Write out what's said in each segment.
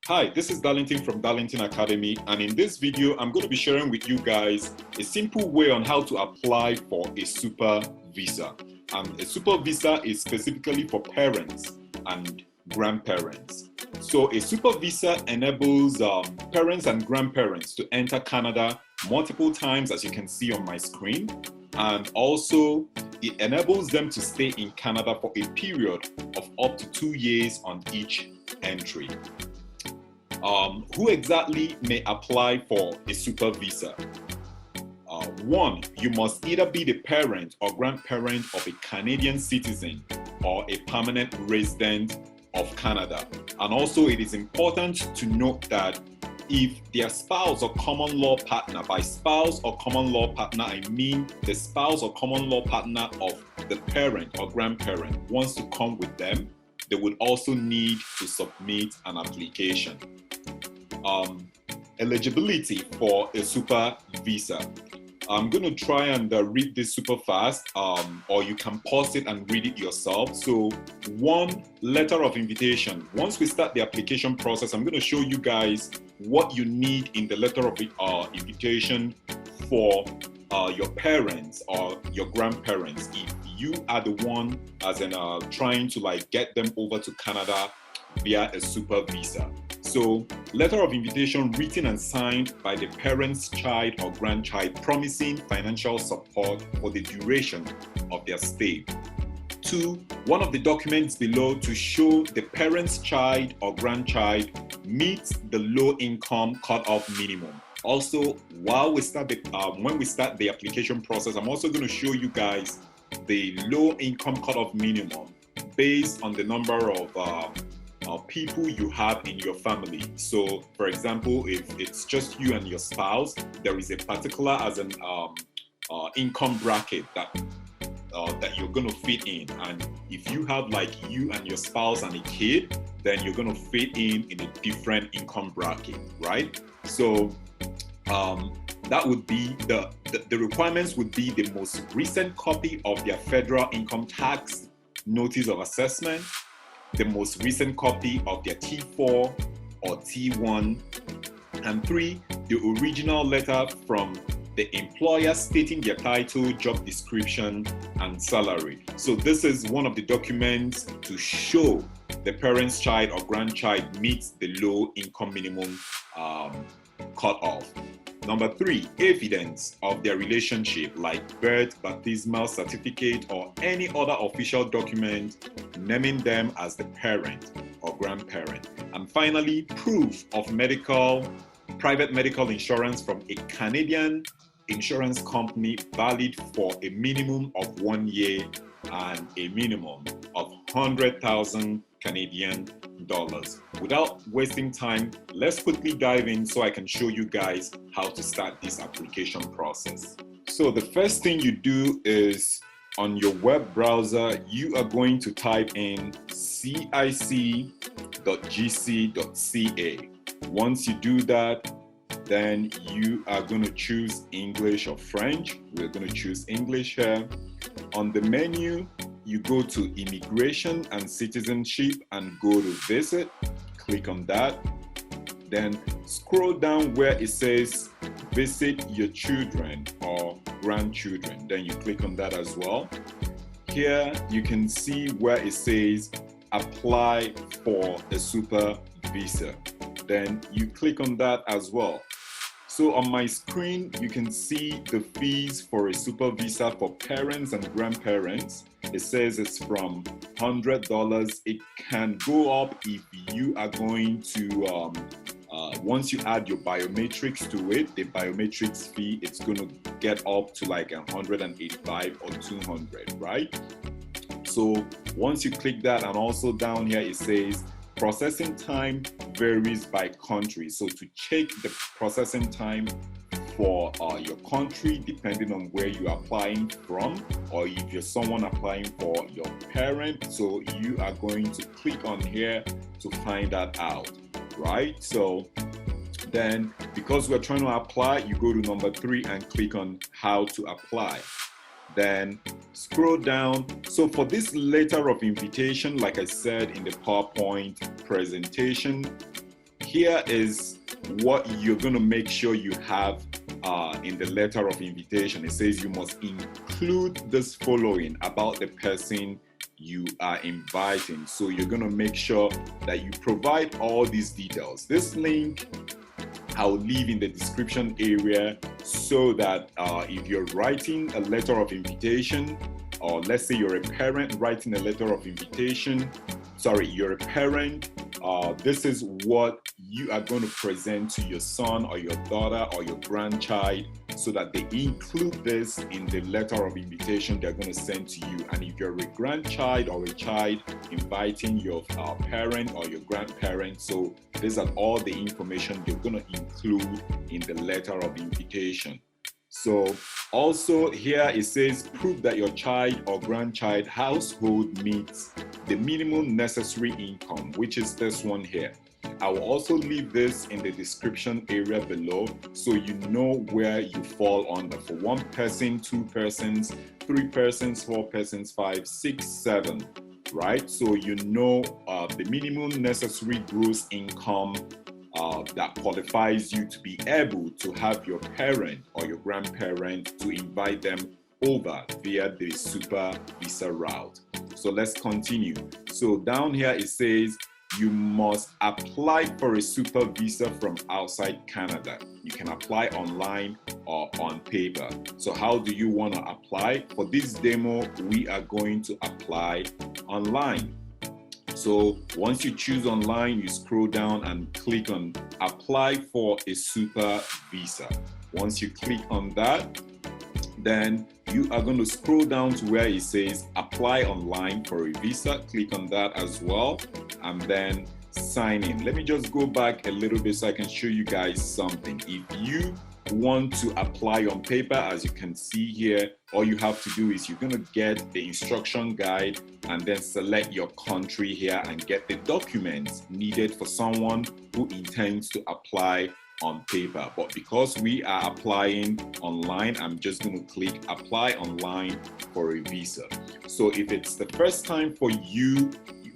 Hi, this is Darlington from Darlington Academy, and in this video, I'm going to be sharing with you guys a simple way on how to apply for a super visa. A super visa is specifically for parents and grandparents. So a super visa enables parents and grandparents to enter Canada multiple times, as you can see on my screen, and also it enables them to stay in Canada for a period of up to 2 years on each entry. Who exactly may apply for a super visa? One, you must either be the parent or grandparent of a Canadian citizen or a permanent resident of Canada. And also it is important to note that if their spouse or common law partner, by spouse or common law partner, I mean the spouse or common law partner of the parent or grandparent wants to come with them, they would also need to submit an application. Eligibility for a super visa. I'm going to try and read this super fast, or you can pause it and read it yourself. So, one, letter of invitation. Once we start the application process, I'm going to show you guys what you need in the letter of invitation for your parents or your grandparents. If you are the one as in trying to get them over to Canada via a super visa. So, letter of invitation written and signed by the parent's child or grandchild promising financial support for the duration of their stay. Two, one of the documents below to show the parent's child or grandchild meets the low income cutoff minimum. Also, while we start when we start the application process, I'm also going to show you guys the low income cutoff minimum based on the number of people you have in your family. So, for example, if it's just you and your spouse, there is a particular as an income bracket that you're going to fit in. And if you have you and your spouse and a kid, then you're going to fit in a different income bracket, right? So that would be the requirements would be the most recent copy of their federal income tax notice of assessment, the most recent copy of their T4 or T1, and 3, the original letter from the employer stating their title, job description, and salary. So this is one of the documents to show the parent's child or grandchild meets the low income minimum cutoff. Number 3, evidence of their relationship like birth, baptismal certificate, or any other official document naming them as the parent or grandparent. And finally, proof of private medical insurance from a Canadian insurance company valid for a minimum of 1 year and a minimum of 100,000 Canadian dollars. Without wasting time, let's quickly dive in so I can show you guys how to start this application process. So the first thing you do is on your web browser, you are going to type in cic.gc.ca. Once you do that, then you are going to choose English or French. We're going to choose English here. On the menu, you go to Immigration and Citizenship and go to Visit. Click on that. Then scroll down where it says Visit Your Children or Grandchildren. Then you click on that as well. Here you can see where it says Apply for a super visa. Then you click on that as well. So on my screen, you can see the fees for a super visa for parents and grandparents. It says it's from $100. It can go up if you are going to, once you add your biometrics to it, the biometrics fee, it's going to get up to $185 or $200, right? So once you click that, and also down here, it says processing time varies by country. So to check the processing time for your country, depending on where you're applying from, or if you're someone applying for your parent, so you are going to click on here to find that out, right? So then, because we're trying to apply, you go to number 3 and click on how to apply. Then scroll down. So for this letter of invitation, like I said in the PowerPoint presentation, here is what you're going to make sure you have in the letter of invitation. It says you must include this following about the person you are inviting. So you're going to make sure that you provide all these details. This link I'll leave in the description area so that if you're writing a letter of invitation, or let's say you're a parent writing a letter of invitation, you're a parent, this is what you are going to present to your son or your daughter or your grandchild, so that they include this in the letter of invitation they're going to send to you. And if you're a grandchild or a child inviting your parent or your grandparent, so these are all the information you're going to include in the letter of invitation. So also here it says prove that your child or grandchild household meets the minimum necessary income, which is this one here. I will also leave this in the description area below so you know where you fall under for 1 person, 2 persons, 3 persons, 4 persons, 5, 6, 7, right? So you know the minimum necessary gross income that qualifies you to be able to have your parent or your grandparent to invite them over via the super visa route. So let's continue. So down here it says you must apply for a super visa from outside Canada. You can apply online or on paper. So how do you want to apply? For this demo, we are going to apply online. So once you choose online, you scroll down and click on apply for a super visa. Once you click on that, then you are going to scroll down to where it says apply online for a visa. Click on that as well, and then sign in. Let me just go back a little bit so I can show you guys something. If you want to apply on paper, as you can see here, all you have to do is you're going to get the instruction guide and then select your country here and get the documents needed for someone who intends to apply on paper. But because we are applying online, I'm just going to click apply online for a visa. So if it's the first time for you,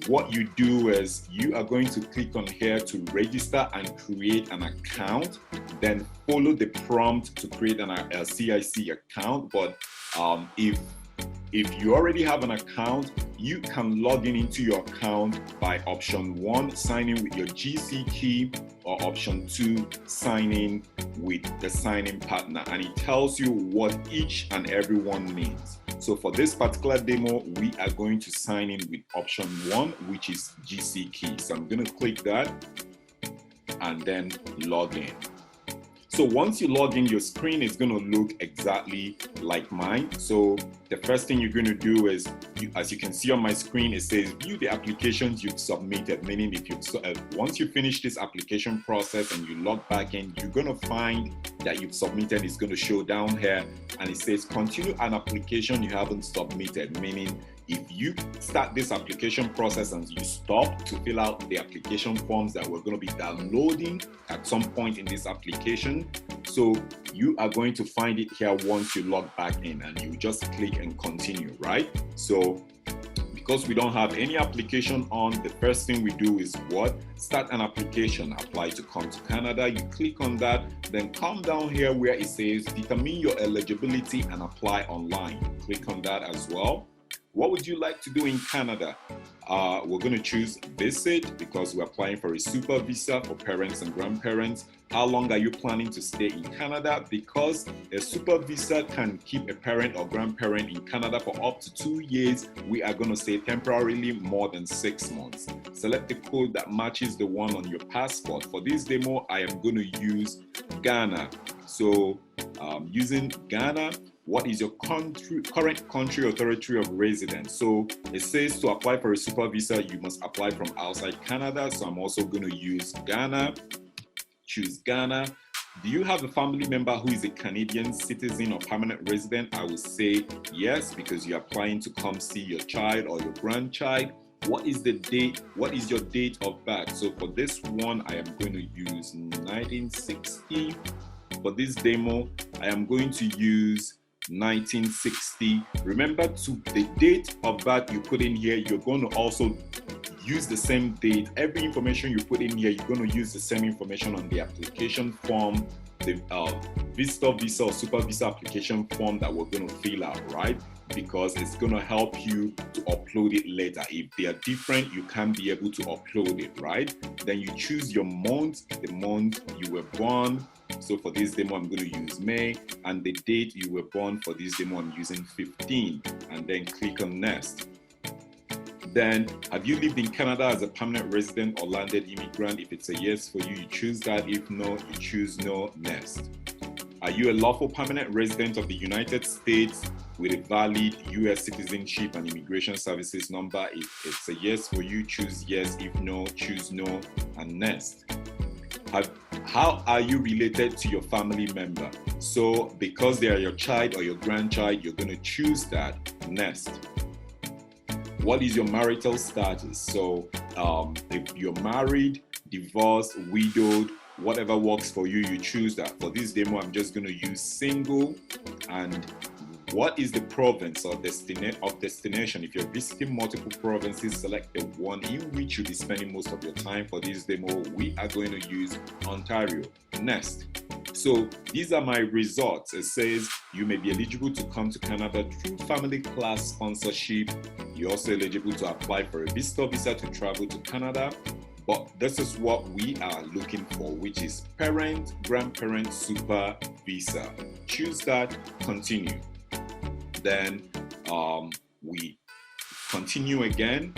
what you do is you are going to click on here to register and create an account, then follow the prompt to create a CIC account. But if you already have an account, you can log in into your account by option 1, sign in with your GC key, or option 2, sign in with the sign-in partner, and it tells you what each and every one means. So for this particular demo, we are going to sign in with option 1, which is GC key. So I'm going to click that and then log in. So once you log in, your screen is going to look exactly like mine. So the first thing you're going to do is, as you can see on my screen, it says view the applications you've submitted, meaning if once you finish this application process and you log back in, you're going to find that you've submitted. It's going to show down here and it says continue an application you haven't submitted, meaning if you start this application process and you stop to fill out the application forms that we're going to be downloading at some point in this application, so you are going to find it here once you log back in, and you just click and continue, right? So because we don't have any application on, the first thing we do is what? Start an application, apply to come to Canada. You click on that, then come down here where it says determine your eligibility and apply online. Click on that as well. What would you like to do in Canada? We're going to choose visit because we're applying for a super visa for parents and grandparents. How long are you planning to stay in Canada? Because a super visa can keep a parent or grandparent in Canada for up to 2 years. We are going to stay temporarily more than 6 months. Select the code that matches the one on your passport. For this demo, I am going to use Ghana. So using Ghana, what is your current country or territory of residence? So it says to apply for a super visa, you must apply from outside Canada. So I'm also going to use Ghana. Choose Ghana. Do you have a family member who is a Canadian citizen or permanent resident? I would say yes, because you're applying to come see your child or your grandchild. What is the date? What is your date of birth? So for this one, I am going to use 1960. For this demo, I am going to use 1960. Remember, to the date of birth you put in here, you're going to also use the same date. Every information you put in here, you're going to use the same information on the application form, the visitor visa or super visa application form that we're going to fill out, right? Because it's going to help you to upload it later. If they are different, you can't be able to upload it, right? Then you choose your month, the month you were born. So for this demo, I'm going to use May, and the date you were born. For this demo, I'm using 15, and then click on Next. Then, have you lived in Canada as a permanent resident or landed immigrant? If it's a yes for you, you choose that. If no, you choose no. Next. Are you a lawful permanent resident of the United States with a valid U.S. citizenship and immigration services number? If it's a yes for you, choose yes. If no, choose no. And next. How are you related to your family member? So because they are your child or your grandchild, you're going to choose that. Next. What is your marital status? So if you're married, divorced, widowed, whatever works for you, you choose that. For this demo, I'm just going to use single. And what is the province or destination? If you're visiting multiple provinces, select the one in which you'll be spending most of your time. For this demo, we are going to use Ontario. Next. So these are my results. It says you may be eligible to come to Canada through family class sponsorship. You're also eligible to apply for a visitor visa to travel to Canada. But this is what we are looking for, which is parent, grandparent, super visa. Choose that, continue. Then we continue again.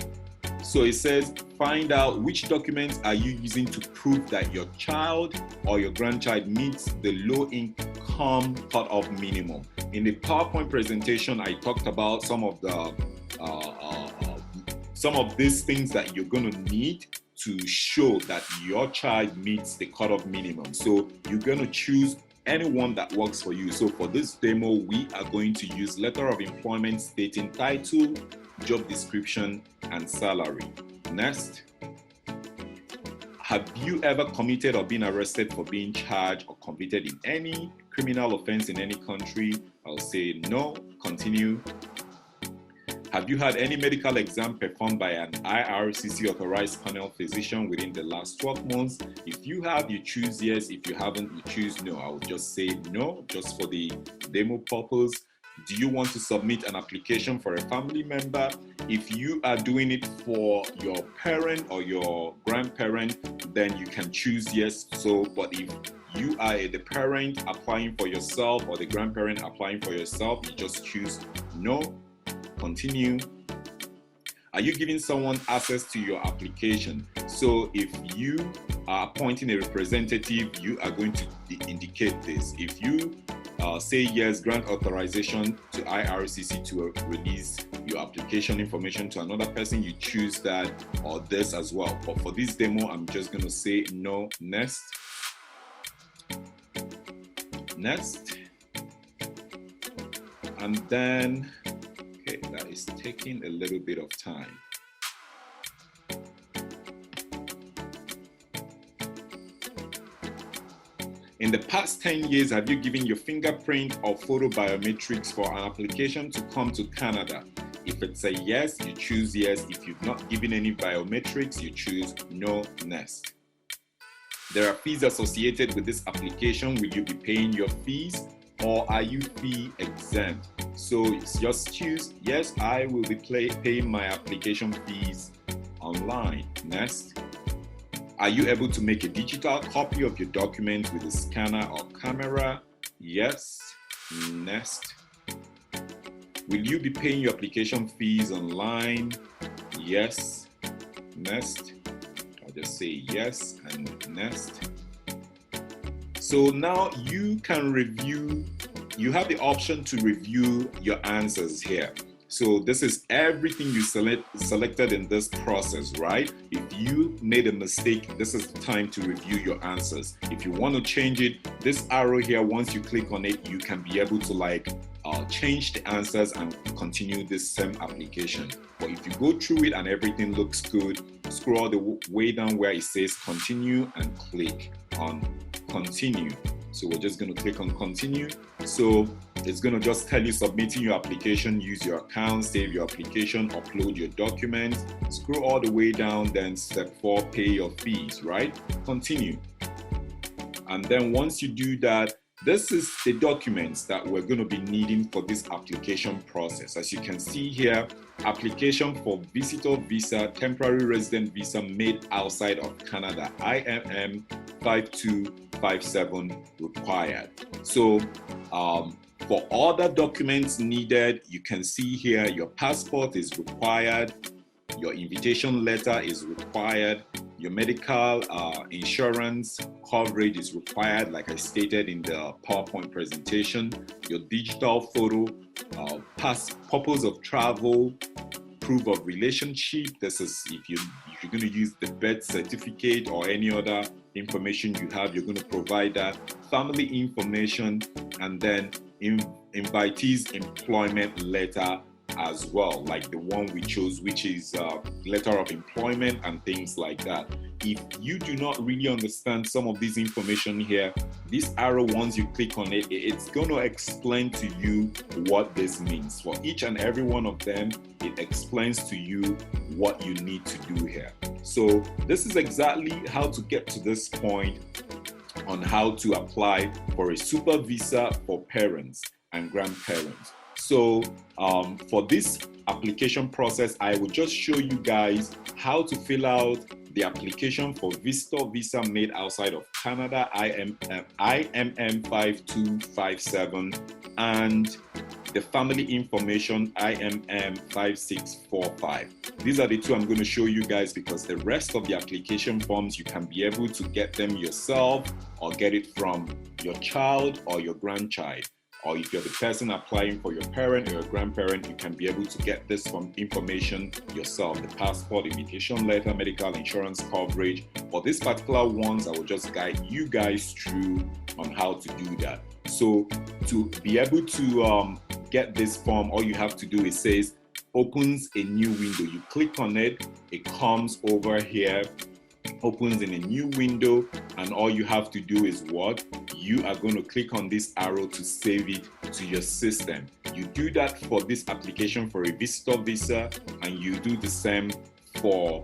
So it says, find out which documents are you using to prove that your child or your grandchild meets the low income cutoff minimum. In the PowerPoint presentation, I talked about some of these things that you're going to need to show that your child meets the cutoff minimum. So you're going to choose anyone that works for you. So for this demo, we are going to use letter of employment stating title, job description, and salary. Next. Have you ever committed or been arrested for being charged or convicted in any criminal offense in any country? I'll say no. Continue. Have you had any medical exam performed by an IRCC authorized panel physician within the last 12 months? If you have, you choose yes. If you haven't, you choose no. I'll just say no, just for the demo purpose. Do you want to submit an application for a family member? If you are doing it for your parent or your grandparent, then you can choose yes. So, but if you are the parent applying for yourself or the grandparent applying for yourself, you just choose no. Continue. Are you giving someone access to your application? So if you are appointing a representative, you are going to indicate this. If you say yes, grant authorization to IRCC to release your application information to another person, you choose that or this as well. But for this demo, I'm just going to say no. Next. Next. And then, okay, that is taking a little bit of time. In the past 10 years, have you given your fingerprint or photo biometrics for an application to come to Canada? If it's a yes, you choose yes. If you've not given any biometrics, you choose no. Next. There are fees associated with this application. Will you be paying your fees or are you fee exempt? So just choose yes, I will be paying my application fees online. Next. Are you able to make a digital copy of your document with a scanner or camera? Yes. Next. Will you be paying your application fees online? Yes. Next. I'll just say yes and next. So now you can review, you have the option to review your answers here. So this is everything you selected in this process, right? If you made a mistake, this is the time to review your answers. If you want to change it, this arrow here, once you click on it, you can be able to change the answers and continue this same application. But if you go through it and everything looks good, scroll the way down where it says continue and click on continue. So we're just going to click on continue. So it's going to just tell you submitting your application, use your account, save your application, upload your documents, scroll all the way down, then step 4, pay your fees, right? Continue. And then once you do that, this is the documents that we're going to be needing for this application process. As you can see here, application for visitor visa, temporary resident visa made outside of Canada, IMM 5257 required. So for other documents needed, you can see here your passport is required, your invitation letter is required, your medical insurance coverage is required, like I stated in the PowerPoint presentation, your digital photo, purpose of travel, proof of relationship. This is if you're going to use the birth certificate or any other information you have, you're going to provide that, family information, and then invitee's employment letter as well, like the one we chose, which is letter of employment and things like that. If you do not really understand some of this information here, this arrow, once you click on it, it's going to explain to you what this means. For each and every one of them, it explains to you what you need to do here. So this is exactly how to get to this point on how to apply for a super visa for parents and grandparents. So for this application process, I will just show you guys how to fill out the application for visitor visa made outside of Canada, IMM 5257, and the family information, IMM 5645. These are the two I'm going to show you guys, because the rest of the application forms, you can be able to get them yourself or get it from your child or your grandchild. Or if you're the person applying for your parent or your grandparent, you can be able to get this from information yourself, the passport, invitation letter, medical insurance coverage. For these particular ones, I will just guide you guys through on how to do that. So to be able to get this form, all you have to do is says opens a new window. You click on it, it comes over here, opens in a new window, and all you have to do is what? You are going to click on this arrow to save it to your system. You do that for this application for a visitor visa, and you do the same for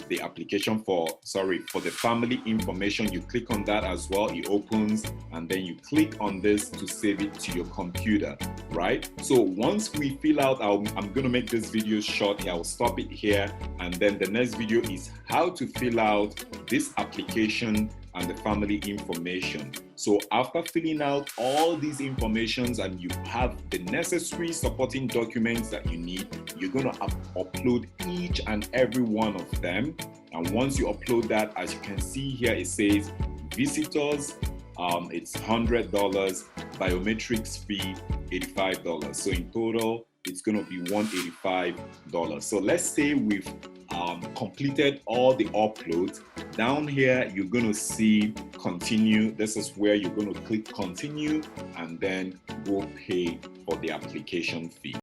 the application for the family information. You click on that as well, it opens, and then you click on this to save it to your computer, right? So once we fill out, I'm going to make this video short here. I'll stop it here, and then the next video is how to fill out this application and the family information. So after filling out all these informations and you have the necessary supporting documents that you need, you're going to upload each and every one of them. And once you upload that, as you can see here, it says visitors, it's $100, biometrics fee $85. So in total, it's going to be $185. So let's say we've completed all the uploads. Down here, you're going to see continue. This is where you're going to click continue and then go pay for the application fee.